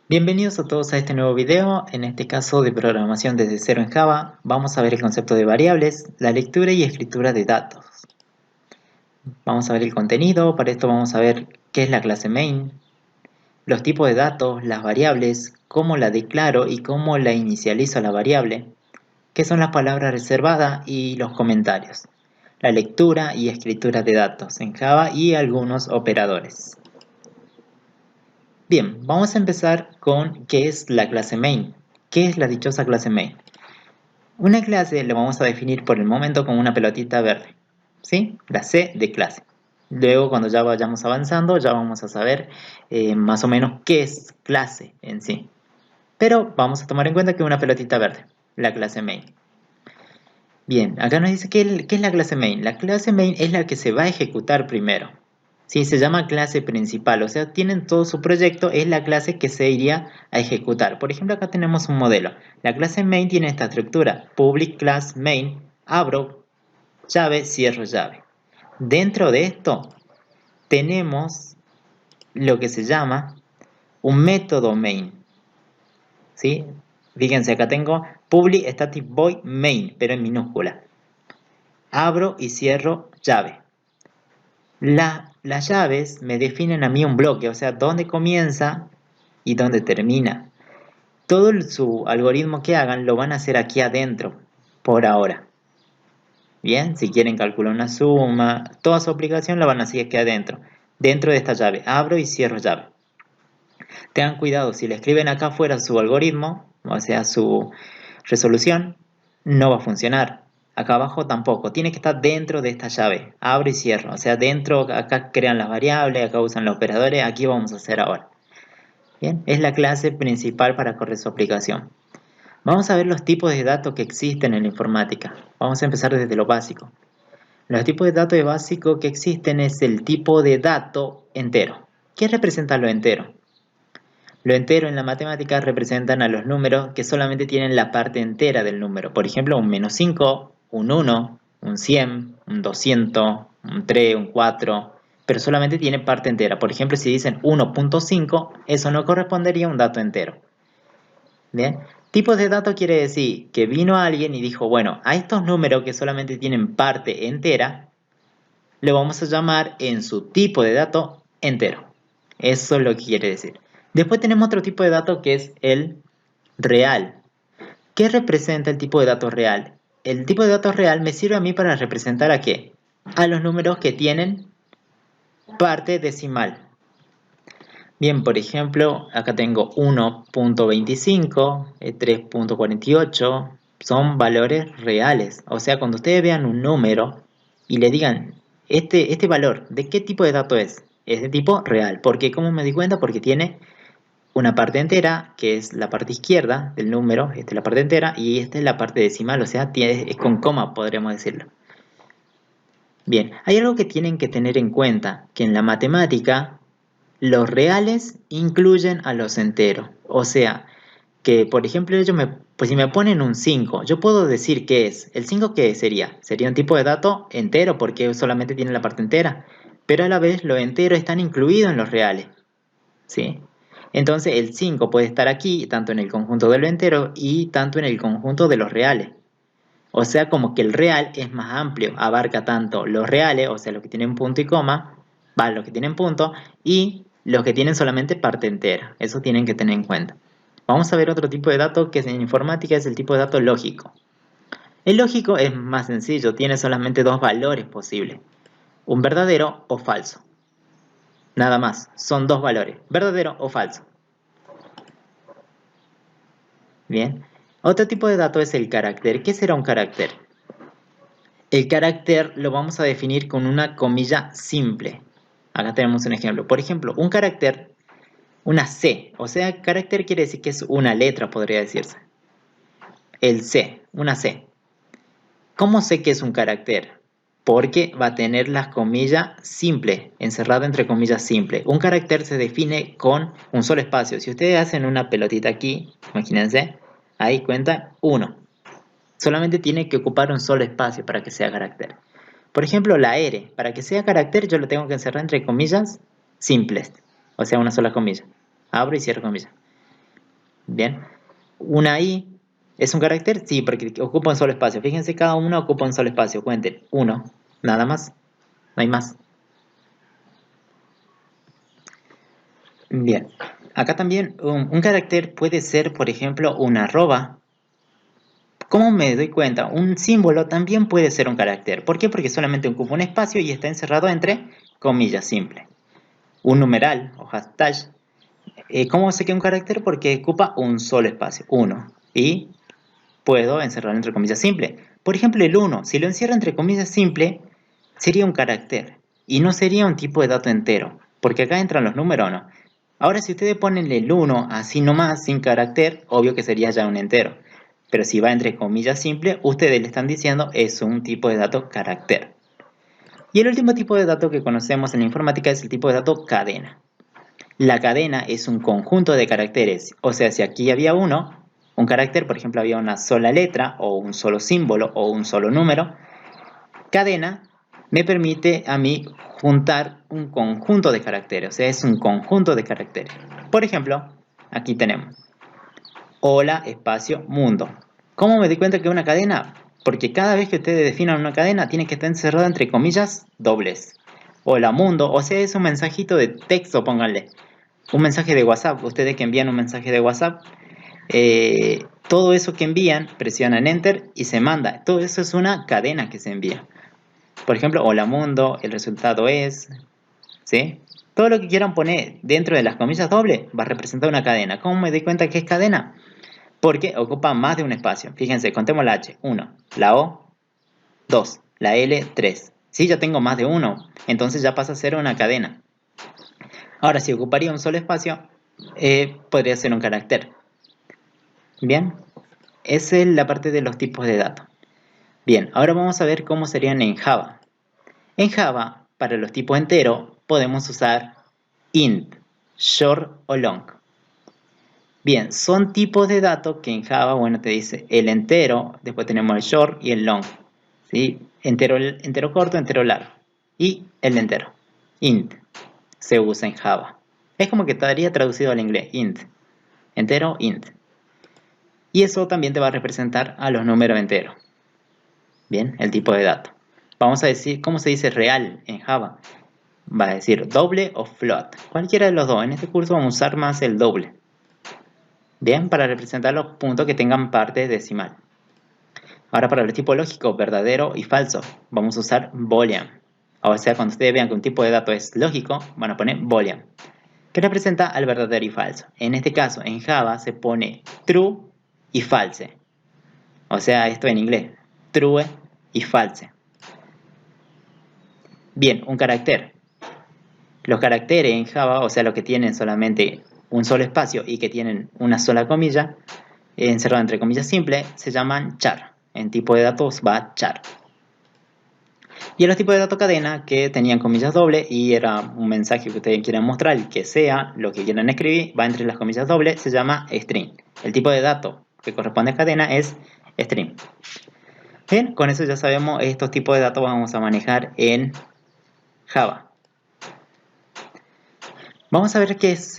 Bienvenidos a todos a este nuevo video, en este caso de programación desde cero en Java. Vamos a ver el concepto de variables, la lectura y escritura de datos. Vamos a ver el contenido, para esto vamos a ver qué es la clase main, los tipos de datos, las variables, cómo la declaro y cómo la inicializo a la variable, qué son las palabras reservadas y los comentarios, la lectura y escritura de datos en Java y algunos operadores. Bien, vamos a empezar con qué es la clase main. ¿Qué es la dichosa clase main? Una clase la vamos a definir por el momento con una pelotita verde, ¿sí? La C de clase. Luego, cuando ya vayamos avanzando, ya vamos a saber más o menos qué es clase en sí. Pero vamos a tomar en cuenta que una pelotita verde, la clase main. Bien, acá nos dice qué es la clase main. La clase main es la que se va a ejecutar primero. Sí, se llama clase principal, o sea, tienen todo su proyecto, es la clase que se iría a ejecutar. Por ejemplo, acá tenemos un modelo. La clase main tiene esta estructura: public class main, abro llave, cierro llave. Dentro de esto tenemos lo que se llama un método main. ¿Sí? Fíjense, acá tengo public static void main, pero en minúscula. Abro y cierro llave. Las llaves me definen a mí un bloque, o sea, dónde comienza y dónde termina. Todo su algoritmo que hagan lo van a hacer aquí adentro, por ahora. Bien, si quieren calcular una suma, toda su aplicación la van a hacer aquí adentro, dentro de esta llave. Abro y cierro llave. Tengan cuidado, si le escriben acá afuera su algoritmo, o sea, su resolución, no va a funcionar. Acá abajo tampoco, tiene que estar dentro de esta llave. Abro y cierro, o sea, dentro, acá crean las variables, acá usan los operadores, aquí vamos a hacer ahora. Bien, es la clase principal para correr su aplicación. Vamos a ver los tipos de datos que existen en la informática. Vamos a empezar desde lo básico. Los tipos de datos básicos que existen es el tipo de dato entero. ¿Qué representa lo entero? Lo entero en la matemática representan a los números que solamente tienen la parte entera del número. Por ejemplo, un -5, un 1, un 100, un 200, un 3, un 4, pero solamente tiene parte entera. Por ejemplo, si dicen 1.5, eso no correspondería a un dato entero. Bien, tipos de datos quiere decir que vino alguien y dijo, bueno, a estos números que solamente tienen parte entera, le vamos a llamar en su tipo de dato entero. Eso es lo que quiere decir. Después tenemos otro tipo de dato que es el real. ¿Qué representa el tipo de dato real? El tipo de dato real me sirve a mí para representar ¿a qué? A los números que tienen parte decimal. Bien, por ejemplo, acá tengo 1.25, 3.48, son valores reales. O sea, cuando ustedes vean un número y le digan, este valor, ¿de qué tipo de dato es? Es de tipo real. ¿Por qué? ¿Cómo me di cuenta? Porque tiene una parte entera, que es la parte izquierda del número, esta es la parte entera, y esta es la parte decimal, o sea, es con coma, podríamos decirlo. Bien, hay algo que tienen que tener en cuenta, que en la matemática los reales incluyen a los enteros. O sea, que por ejemplo pues si me ponen un 5, yo puedo decir qué es. ¿El 5 qué sería? Sería un tipo de dato entero porque solamente tiene la parte entera. Pero a la vez los enteros están incluidos en los reales. ¿Sí? Entonces el 5 puede estar aquí, tanto en el conjunto de lo entero y tanto en el conjunto de los reales. O sea, como que el real es más amplio, abarca tanto los reales, o sea, los que tienen punto y coma, los que tienen punto, y los que tienen solamente parte entera. Eso tienen que tener en cuenta. Vamos a ver otro tipo de dato que en informática es el tipo de dato lógico. El lógico es más sencillo, tiene solamente dos valores posibles, un verdadero o falso. Nada más, son dos valores, verdadero o falso. Bien. Otro tipo de dato es el carácter. ¿Qué será un carácter? El carácter lo vamos a definir con una comilla simple. Acá tenemos un ejemplo. Por ejemplo, un carácter, una C. O sea, carácter quiere decir que es una letra, podría decirse. El C, una C. ¿Cómo sé que es un carácter? Porque va a tener las comillas simple, encerrado entre comillas simple. Un carácter se define con un solo espacio. Si ustedes hacen una pelotita aquí, imagínense, ahí cuenta 1. Solamente tiene que ocupar un solo espacio para que sea carácter. Por ejemplo, la R, para que sea carácter yo lo tengo que encerrar entre comillas simples, o sea, una sola comilla. Abro y cierro comillas. Bien. Una I es un carácter, sí, porque ocupa un solo espacio. Fíjense, cada uno ocupa un solo espacio. Cuenten, uno, nada más, no hay más. Bien. Acá también un carácter puede ser, por ejemplo, una arroba. ¿Cómo me doy cuenta? Un símbolo también puede ser un carácter. ¿Por qué? Porque solamente ocupa un espacio y está encerrado entre comillas simples. Un numeral o hashtag. ¿Cómo sé que es un carácter? Porque ocupa un solo espacio, uno. Y puedo encerrar entre comillas simple. Por ejemplo, el 1, si lo encierro entre comillas simple, sería un carácter y no sería un tipo de dato entero, porque acá entran los números, ¿no? Ahora, si ustedes ponen el 1 así nomás, sin carácter, obvio que sería ya un entero. Pero si va entre comillas simple, ustedes le están diciendo es un tipo de dato carácter. Y el último tipo de dato que conocemos en la informática es el tipo de dato cadena. La cadena es un conjunto de caracteres, o sea, si aquí había un carácter, por ejemplo, había una sola letra o un solo símbolo o un solo número, cadena me permite a mí juntar un conjunto de caracteres, o sea, es un conjunto de caracteres. Por ejemplo, aquí tenemos hola, espacio, mundo. ¿Cómo me di cuenta que es una cadena? Porque cada vez que ustedes definan una cadena, tiene que estar encerrada entre comillas dobles. Hola, mundo, o sea, es un mensajito de texto, pónganle. Un mensaje de WhatsApp, ustedes que envían un mensaje de WhatsApp, todo eso que envían, presionan Enter y se manda. Todo eso es una cadena que se envía. Por ejemplo, hola mundo, el resultado es, ¿sí? Todo lo que quieran poner dentro de las comillas dobles va a representar una cadena. ¿Cómo me doy cuenta que es cadena? Porque ocupa más de un espacio. Fíjense, contemos la H, 1, la O, 2, la L, 3. Si ya tengo más de uno, entonces ya pasa a ser una cadena. Ahora, si ocuparía un solo espacio, podría ser un carácter. Bien, esa es la parte de los tipos de datos. Bien, ahora vamos a ver cómo serían en Java. En Java, para los tipos enteros, podemos usar int, short o long. Bien, son tipos de datos que en Java, bueno, te dice el entero, después tenemos el short y el long. ¿Sí? Entero corto, entero largo. Y el entero, int, se usa en Java. Es como que estaría traducido al inglés, int, entero, int. Y eso también te va a representar a los números enteros. Bien, el tipo de dato. Vamos a decir, ¿cómo se dice real en Java? Va a decir doble o float. Cualquiera de los dos. En este curso vamos a usar más el doble. Bien, para representar los puntos que tengan parte decimal. Ahora para el tipo lógico, verdadero y falso, vamos a usar boolean. O sea, cuando ustedes vean que un tipo de dato es lógico, van a poner boolean, que representa al verdadero y falso. En este caso, en Java se pone true y false. O sea, esto en inglés, true y false. Bien, un carácter. Los caracteres en Java, o sea, los que tienen solamente un solo espacio y que tienen una sola comilla, encerrado entre comillas simples, se llaman char. En tipo de datos va char. Y en los tipos de datos cadena que tenían comillas dobles y era un mensaje que ustedes quieran mostrar, el que sea, lo que quieran escribir, va entre las comillas dobles, se llama string. El tipo de dato que corresponde a cadena es string. Bien, con eso ya sabemos estos tipos de datos vamos a manejar en Java. Vamos a ver qué es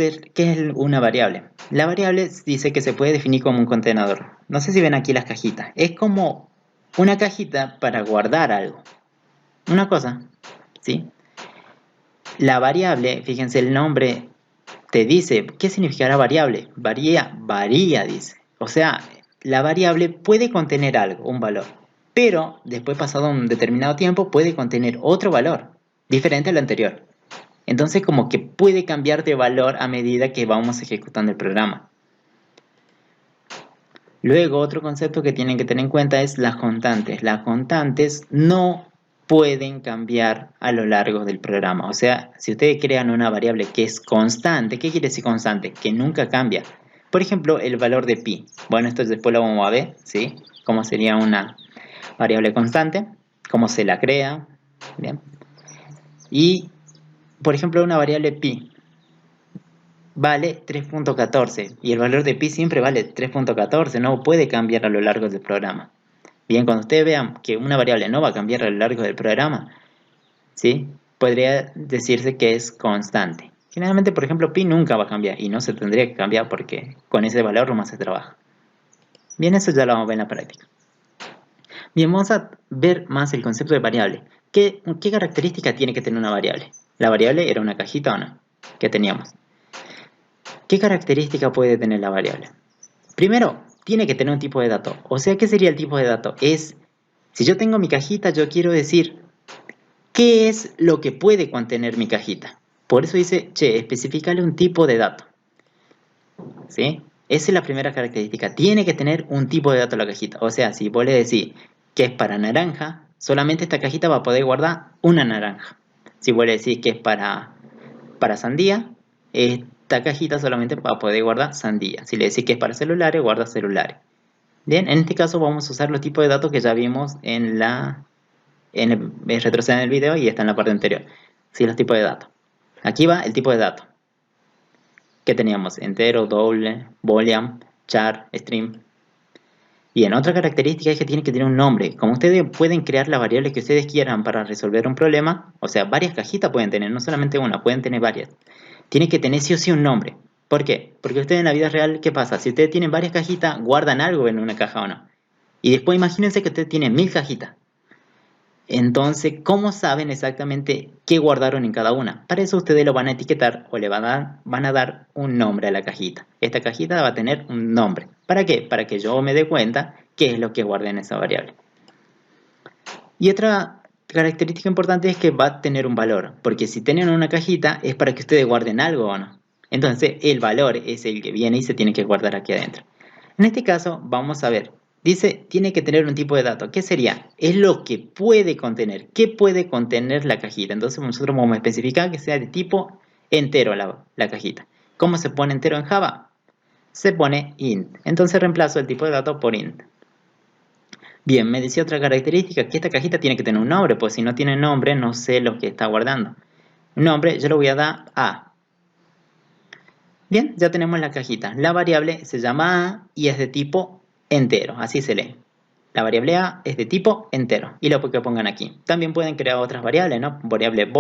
una variable. La variable dice que se puede definir como un contenedor. No sé si ven aquí las cajitas. Es como una cajita para guardar algo. Una cosa, ¿sí? La variable, fíjense el nombre, te dice, ¿qué significará variable? Varía, dice. O sea, la variable puede contener algo, un valor. Pero después, pasado un determinado tiempo, puede contener otro valor, diferente al anterior. Entonces como que puede cambiar de valor a medida que vamos ejecutando el programa. Luego otro concepto que tienen que tener en cuenta es las constantes. Las constantes no pueden cambiar a lo largo del programa. O sea, si ustedes crean una variable que es constante, ¿qué quiere decir constante? Que nunca cambia. Por ejemplo, el valor de pi. Bueno, esto después lo vamos a ver, ¿sí? Cómo sería una variable constante, cómo se la crea, ¿bien? Y, por ejemplo, una variable pi vale 3.14 y el valor de pi siempre vale 3.14, no puede cambiar a lo largo del programa. Bien, cuando ustedes vean que una variable no va a cambiar a lo largo del programa, ¿sí? Podría decirse que es constante. Generalmente, por ejemplo, pi nunca va a cambiar y no se tendría que cambiar porque con ese valor nomás se trabaja. Bien, eso ya lo vamos a ver en la práctica. Bien, vamos a ver más el concepto de variable. ¿Qué característica tiene que tener una variable? ¿La variable era una cajita o no? Que teníamos. ¿Qué característica puede tener la variable? Primero, tiene que tener un tipo de dato. O sea, ¿qué sería el tipo de dato? Si yo tengo mi cajita, yo quiero decir qué es lo que puede contener mi cajita. Por eso dice, especificarle un tipo de dato. ¿Sí? Esa es la primera característica. Tiene que tener un tipo de dato la cajita. O sea, si vos le decís que es para naranja, solamente esta cajita va a poder guardar una naranja. Si vos le decís que es para sandía, esta cajita solamente va a poder guardar sandía. Si le decís que es para celulares, guarda celulares. Bien, en este caso vamos a usar los tipos de datos que ya vimos retroceder en el video y está en la parte anterior. Sí, los tipos de datos. Aquí va el tipo de dato. Que teníamos entero, doble, boolean, char, string. Bien, otra característica es que tiene que tener un nombre. Como ustedes pueden crear las variables que ustedes quieran para resolver un problema, o sea, varias cajitas pueden tener, no solamente una, pueden tener varias. Tiene que tener sí o sí un nombre. ¿Por qué? Porque ustedes en la vida real, ¿qué pasa? Si ustedes tienen varias cajitas, guardan algo en una caja o no. Y después imagínense que ustedes tienen 1000 cajitas. Entonces, ¿cómo saben exactamente qué guardaron en cada una? Para eso ustedes lo van a etiquetar o le van a dar un nombre a la cajita. Esta cajita va a tener un nombre. ¿Para qué? Para que yo me dé cuenta qué es lo que guardé en esa variable. Y otra característica importante es que va a tener un valor, porque si tienen una cajita es para que ustedes guarden algo o no. Entonces, el valor es el que viene y se tiene que guardar aquí adentro. En este caso, vamos a ver. Dice, tiene que tener un tipo de dato. ¿Qué sería? Es lo que puede contener. ¿Qué puede contener la cajita? Entonces nosotros vamos a especificar que sea de tipo entero la cajita. ¿Cómo se pone entero en Java? Se pone int. Entonces reemplazo el tipo de dato por int. Bien, me decía otra característica, que esta cajita tiene que tener un nombre, pues si no tiene nombre no sé lo que está guardando. Un nombre yo le voy a dar A. Bien, ya tenemos la cajita. La variable se llama A y es de tipo entero, así se lee. La variable A es de tipo entero y lo que pongan aquí. También pueden crear otras variables, ¿no? Variable